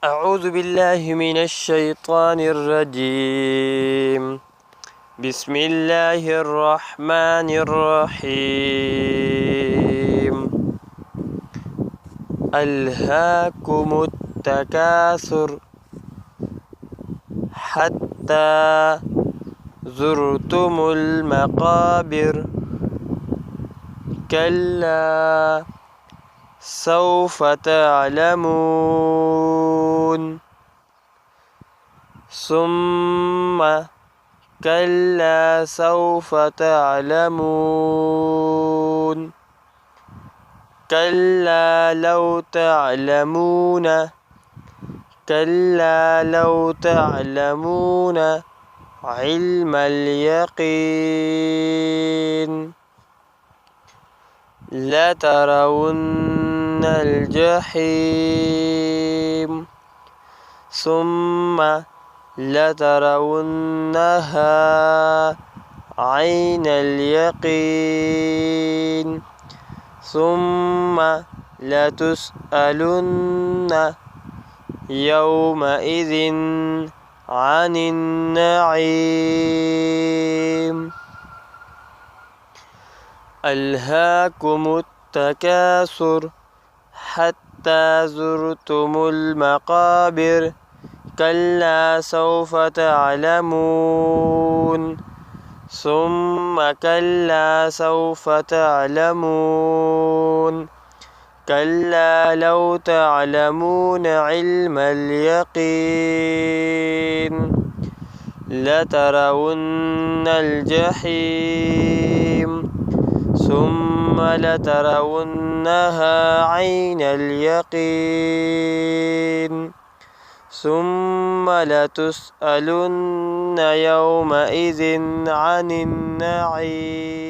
أعوذ بالله من الشيطان الرجيم. بسم الله الرحمن الرحيم. ألهاكم التكاثر حتى زرتم المقابر كلا سوف تعلمون ثم كلا سوف تعلمون كلا لو تعلمون علم اليقين لترون الجحيم ثم لترونها عين اليقين ثم لتسألن يومئذ عن النعيم. ألهاكم التكاثر حتى زرتم المقابر كلا سوف تعلمون ثم كلا سوف تعلمون كلا لو تعلمون علم اليقين لترون الجحيم ثم لترونها عين اليقين ثم لتسألن يومئذ عن النعيم.